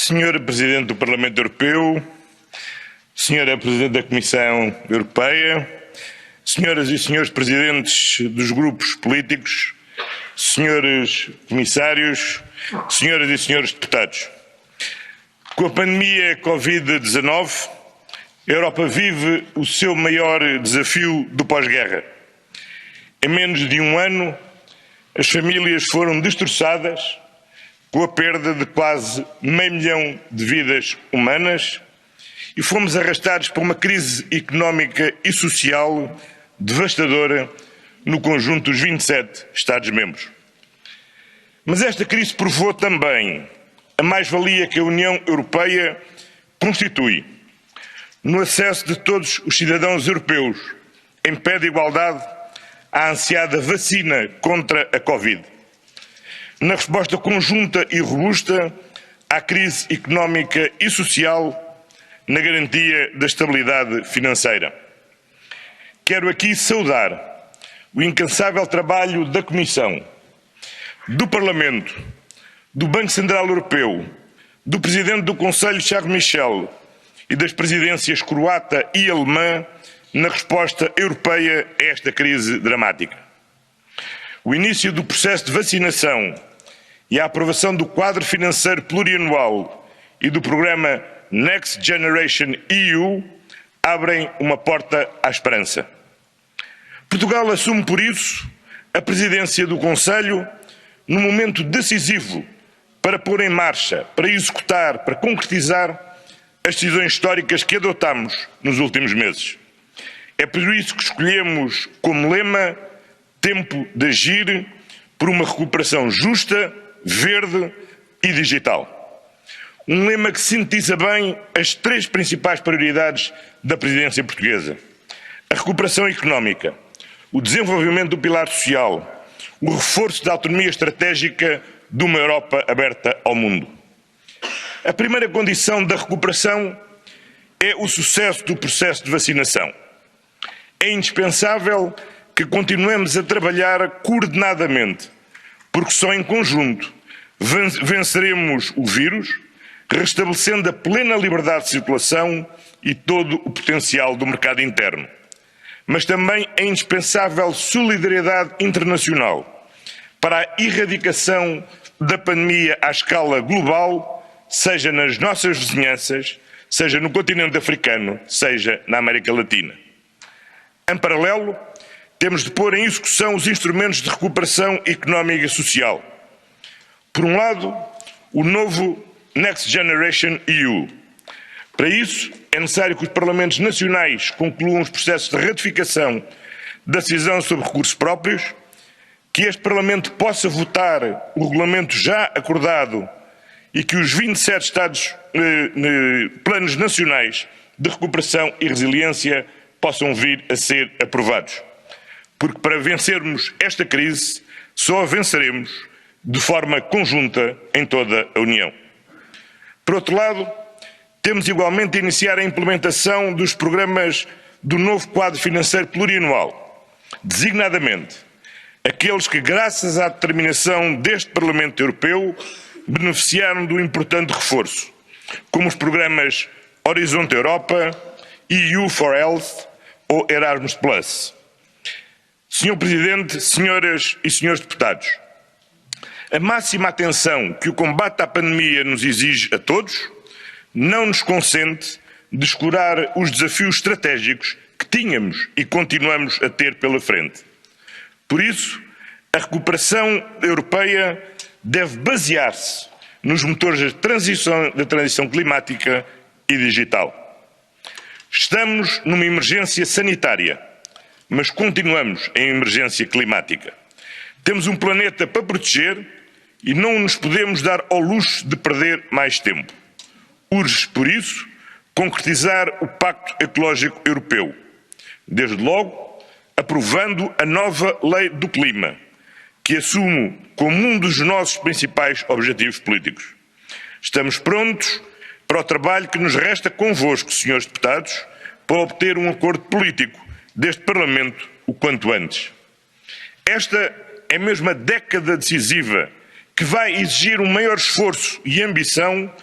Senhora Presidente do Parlamento Europeu, Senhora Presidente da Comissão Europeia, Senhoras e Senhores Presidentes dos grupos políticos, Senhores Comissários, Senhoras e Senhores Deputados. Com a pandemia Covid-19, a Europa vive o seu maior desafio do pós-guerra. Em menos de um ano, as famílias foram destroçadas com a perda de quase 500 mil de vidas humanas e fomos arrastados por uma crise económica e social devastadora no conjunto dos 27 Estados-membros. Mas esta crise provou também a mais-valia que a União Europeia constitui no acesso de todos os cidadãos europeus em pé de igualdade à ansiada vacina contra a Covid, na resposta conjunta e robusta à crise económica e social, na garantia da estabilidade financeira. Quero aqui saudar o incansável trabalho da Comissão, do Parlamento, do Banco Central Europeu, do Presidente do Conselho, Charles Michel, e das presidências croata e alemã na resposta europeia a esta crise dramática. O início do processo de vacinação e a aprovação do quadro financeiro plurianual e do programa Next Generation EU abrem uma porta à esperança. Portugal assume, por isso, a presidência do Conselho num momento decisivo para pôr em marcha, para executar, para concretizar as decisões históricas que adotamos nos últimos meses. É por isso que escolhemos como lema tempo de agir por uma recuperação justa, verde e digital. Um lema que sintetiza bem as três principais prioridades da presidência portuguesa: a recuperação económica, o desenvolvimento do pilar social, o reforço da autonomia estratégica de uma Europa aberta ao mundo. A primeira condição da recuperação é o sucesso do processo de vacinação. É indispensável que continuemos a trabalhar coordenadamente, porque só em conjunto venceremos o vírus, restabelecendo a plena liberdade de circulação e todo o potencial do mercado interno. Mas também é indispensável solidariedade internacional para a erradicação da pandemia à escala global, seja nas nossas vizinhanças, seja no continente africano, seja na América Latina. Em paralelo, temos de pôr em execução os instrumentos de recuperação económica e social. Por um lado, o novo Next Generation EU. Para isso, é necessário que os Parlamentos Nacionais concluam os processos de ratificação da decisão sobre recursos próprios, que este Parlamento possa votar o regulamento já acordado e que os 27 Estados planos nacionais de recuperação e resiliência possam vir a ser aprovados. Porque para vencermos esta crise, só a venceremos de forma conjunta em toda a União. Por outro lado, temos igualmente de iniciar a implementação dos programas do novo quadro financeiro plurianual, designadamente aqueles que, graças à determinação deste Parlamento Europeu, beneficiaram do importante reforço, como os programas Horizonte Europa, EU for Health ou Erasmus Plus. Senhor Presidente, senhoras e senhores deputados, a máxima atenção que o combate à pandemia nos exige a todos não nos consente descurar os desafios estratégicos que tínhamos e continuamos a ter pela frente. Por isso, a recuperação europeia deve basear-se nos motores da transição climática e digital. Estamos numa emergência sanitária, mas continuamos em emergência climática. Temos um planeta para proteger e não nos podemos dar ao luxo de perder mais tempo. Urge, por isso, concretizar o Pacto Ecológico Europeu, desde logo aprovando a nova Lei do Clima, que assumo como um dos nossos principais objetivos políticos. Estamos prontos para o trabalho que nos resta convosco, senhores deputados, para obter um acordo político deste Parlamento o quanto antes. Esta é mesmo a década decisiva que vai exigir um maior esforço e ambição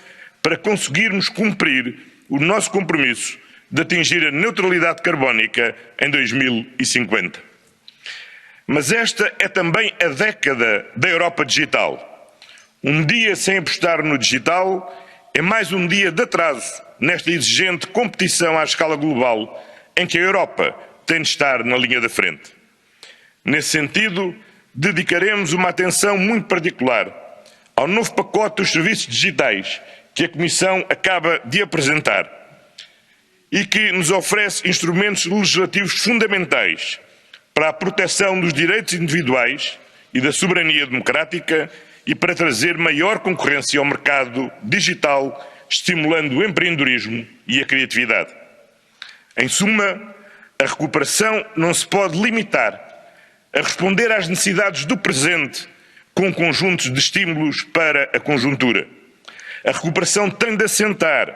para conseguirmos cumprir o nosso compromisso de atingir a neutralidade carbónica em 2050. Mas esta é também a década da Europa digital. Um dia sem apostar no digital é mais um dia de atraso nesta exigente competição à escala global em que a Europa tem de estar na linha da frente. Nesse sentido, dedicaremos uma atenção muito particular ao novo pacote dos serviços digitais que a Comissão acaba de apresentar e que nos oferece instrumentos legislativos fundamentais para a proteção dos direitos individuais e da soberania democrática e para trazer maior concorrência ao mercado digital, estimulando o empreendedorismo e a criatividade. Em suma, a recuperação não se pode limitar a responder às necessidades do presente com conjuntos de estímulos para a conjuntura. A recuperação tem de assentar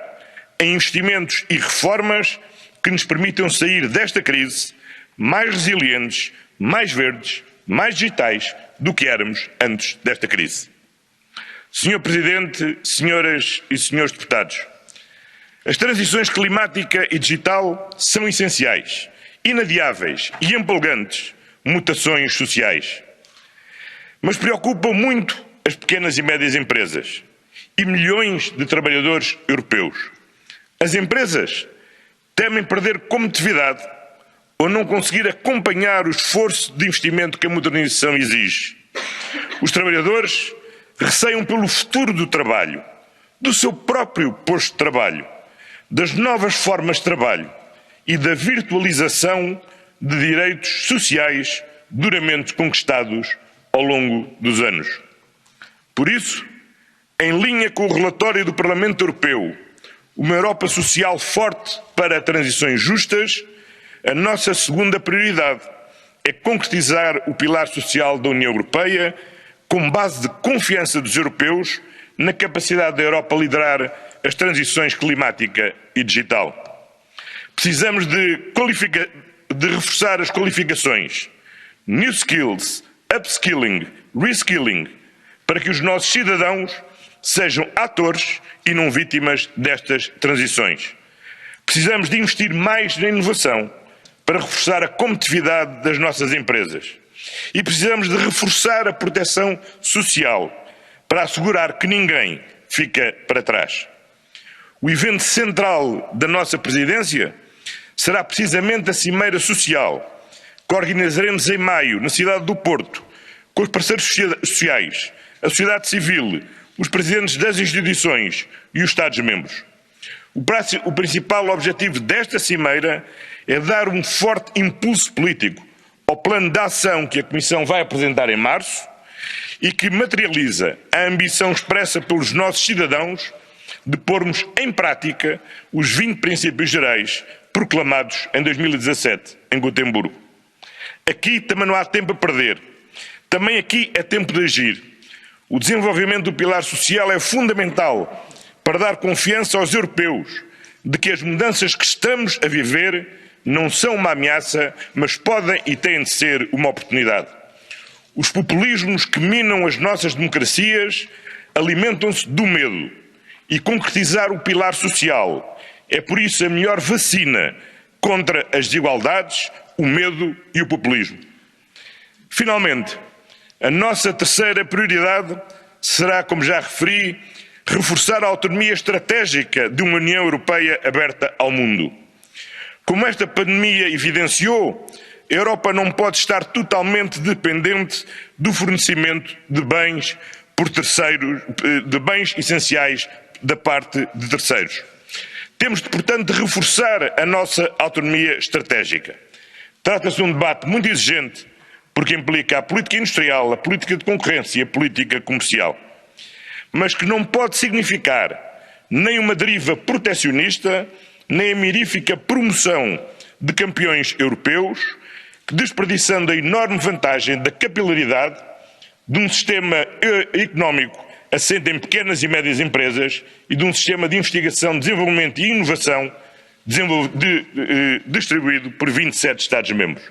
em investimentos e reformas que nos permitam sair desta crise mais resilientes, mais verdes, mais digitais do que éramos antes desta crise. Senhor Presidente, senhoras e senhores deputados, as transições climática e digital são essenciais, inadiáveis e empolgantes mutações sociais. Mas preocupam muito as pequenas e médias empresas e milhões de trabalhadores europeus. As empresas temem perder competitividade ou não conseguir acompanhar o esforço de investimento que a modernização exige. Os trabalhadores receiam pelo futuro do trabalho, do seu próprio posto de trabalho, das novas formas de trabalho e da virtualização de direitos sociais duramente conquistados ao longo dos anos. Por isso, em linha com o relatório do Parlamento Europeu, uma Europa social forte para transições justas, a nossa segunda prioridade é concretizar o pilar social da União Europeia com base de confiança dos europeus na capacidade da Europa liderar as transições climática e digital. Precisamos de reforçar as qualificações, new skills, upskilling, reskilling, para que os nossos cidadãos sejam atores e não vítimas destas transições. Precisamos de investir mais na inovação para reforçar a competitividade das nossas empresas. E precisamos de reforçar a proteção social para assegurar que ninguém fica para trás. O evento central da nossa presidência será precisamente a Cimeira Social, que organizaremos em maio na cidade do Porto, com os parceiros sociais, a sociedade civil, os presidentes das instituições e os Estados-membros. O principal objetivo desta cimeira é dar um forte impulso político ao plano de ação que a Comissão vai apresentar em março e que materializa a ambição expressa pelos nossos cidadãos de pormos em prática os 20 princípios gerais proclamados em 2017, em Gotemburgo. Aqui também não há tempo a perder. Também aqui é tempo de agir. O desenvolvimento do pilar social é fundamental para dar confiança aos europeus de que as mudanças que estamos a viver não são uma ameaça, mas podem e têm de ser uma oportunidade. Os populismos que minam as nossas democracias alimentam-se do medo e concretizar o pilar social é, por isso, a melhor vacina contra as desigualdades, o medo e o populismo. Finalmente, a nossa terceira prioridade será, como já referi, reforçar a autonomia estratégica de uma União Europeia aberta ao mundo. Como esta pandemia evidenciou, a Europa não pode estar totalmente dependente do fornecimento de bens por terceiros, de bens essenciais da parte de terceiros. Temos, portanto, de reforçar a nossa autonomia estratégica. Trata-se de um debate muito exigente, porque implica a política industrial, a política de concorrência e a política comercial, mas que não pode significar nem uma deriva protecionista, nem a mirífica promoção de campeões europeus, que desperdiçando a enorme vantagem da capilaridade de um sistema económico assente em pequenas e médias empresas e de um sistema de investigação, desenvolvimento e inovação distribuído por 27 Estados-membros.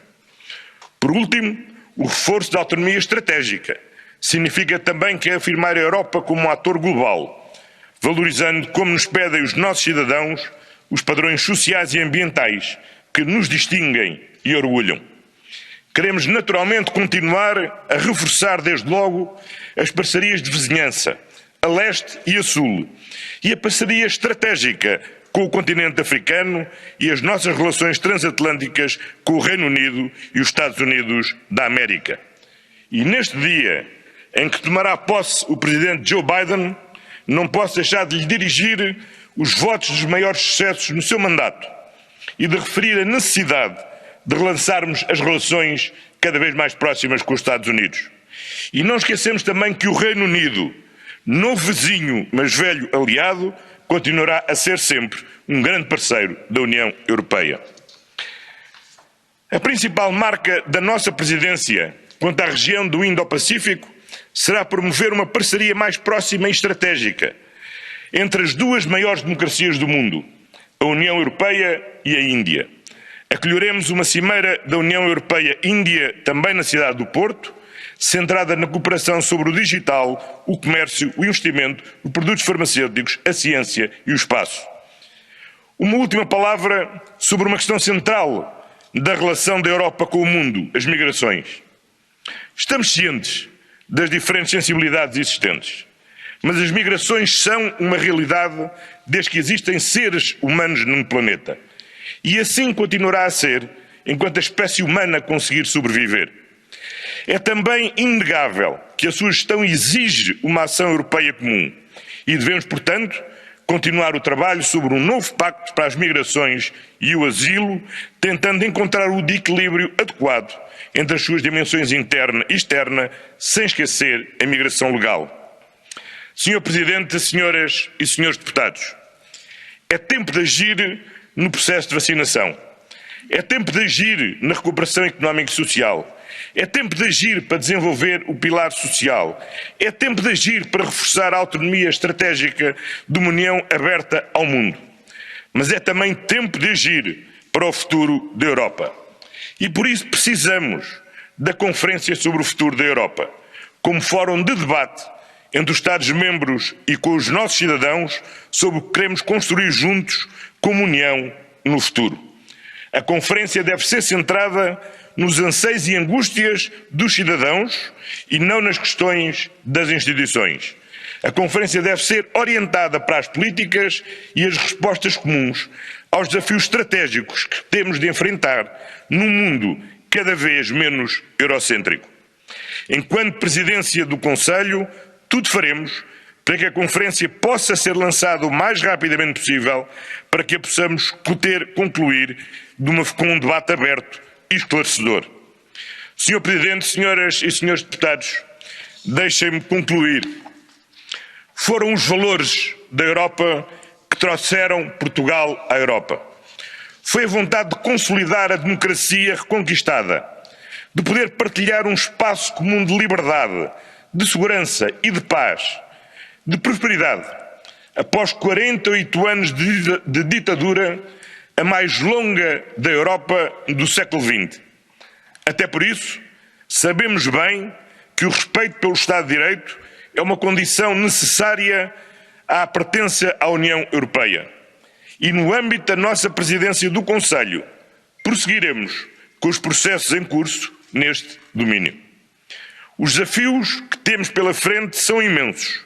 Por último, o reforço da autonomia estratégica significa também que afirmar a Europa como um ator global, valorizando, como nos pedem os nossos cidadãos, os padrões sociais e ambientais que nos distinguem e orgulham. Queremos naturalmente continuar a reforçar desde logo as parcerias de vizinhança, a leste e a sul, e a parceria estratégica com o continente africano e as nossas relações transatlânticas com o Reino Unido e os Estados Unidos da América. E neste dia em que tomará posse o presidente Joe Biden, não posso deixar de lhe dirigir os votos dos maiores sucessos no seu mandato e de referir a necessidade de relançarmos as relações cada vez mais próximas com os Estados Unidos. E não esquecemos também que o Reino Unido, novo vizinho, mas velho aliado, continuará a ser sempre um grande parceiro da União Europeia. A principal marca da nossa presidência quanto à região do Indo-Pacífico será promover uma parceria mais próxima e estratégica entre as duas maiores democracias do mundo, a União Europeia e a Índia. Acolheremos uma cimeira da União Europeia-Índia também na cidade do Porto, centrada na cooperação sobre o digital, o comércio, o investimento, os produtos farmacêuticos, a ciência e o espaço. Uma última palavra sobre uma questão central da relação da Europa com o mundo, as migrações. Estamos cientes das diferentes sensibilidades existentes, mas as migrações são uma realidade desde que existem seres humanos num planeta. E assim continuará a ser enquanto a espécie humana conseguir sobreviver. É também inegável que a sua gestão exige uma ação europeia comum e devemos, portanto, continuar o trabalho sobre um novo pacto para as migrações e o asilo, tentando encontrar o equilíbrio adequado entre as suas dimensões interna e externa, sem esquecer a migração legal. Senhor Presidente, senhoras e senhores deputados, é tempo de agir no processo de vacinação. É tempo de agir na recuperação económica e social. É tempo de agir para desenvolver o pilar social. É tempo de agir para reforçar a autonomia estratégica de uma União aberta ao mundo. Mas é também tempo de agir para o futuro da Europa. E por isso precisamos da Conferência sobre o Futuro da Europa, como fórum de debate entre os Estados-membros e com os nossos cidadãos sobre o que queremos construir juntos como União no futuro. A conferência deve ser centrada nos anseios e angústias dos cidadãos e não nas questões das instituições. A conferência deve ser orientada para as políticas e as respostas comuns aos desafios estratégicos que temos de enfrentar num mundo cada vez menos eurocêntrico. Enquanto presidência do Conselho, tudo faremos para que a conferência possa ser lançada o mais rapidamente possível, para que a possamos concluir com um debate aberto e esclarecedor. Senhor Presidente, senhoras e senhores deputados, deixem-me concluir. Foram os valores da Europa que trouxeram Portugal à Europa. Foi a vontade de consolidar a democracia reconquistada, de poder partilhar um espaço comum de liberdade, de segurança e de paz, de prosperidade, após 48 anos de ditadura, a mais longa da Europa do século XX. Até por isso, sabemos bem que o respeito pelo Estado de Direito é uma condição necessária à pertença à União Europeia. E no âmbito da nossa presidência do Conselho, prosseguiremos com os processos em curso neste domínio. Os desafios que temos pela frente são imensos,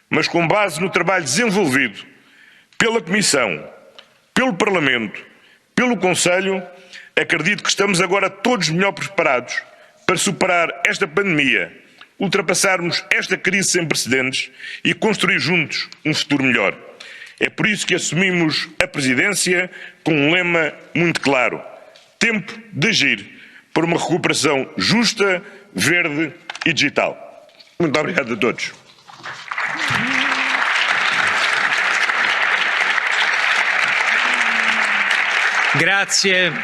mas com base no trabalho desenvolvido pela Comissão, pelo Parlamento, pelo Conselho, acredito que estamos agora todos melhor preparados para superar esta pandemia, ultrapassarmos esta crise sem precedentes e construir juntos um futuro melhor. É por isso que assumimos a presidência com um lema muito claro: tempo de agir por uma recuperação justa, verde e digital. Muito obrigado a todos. Grazie.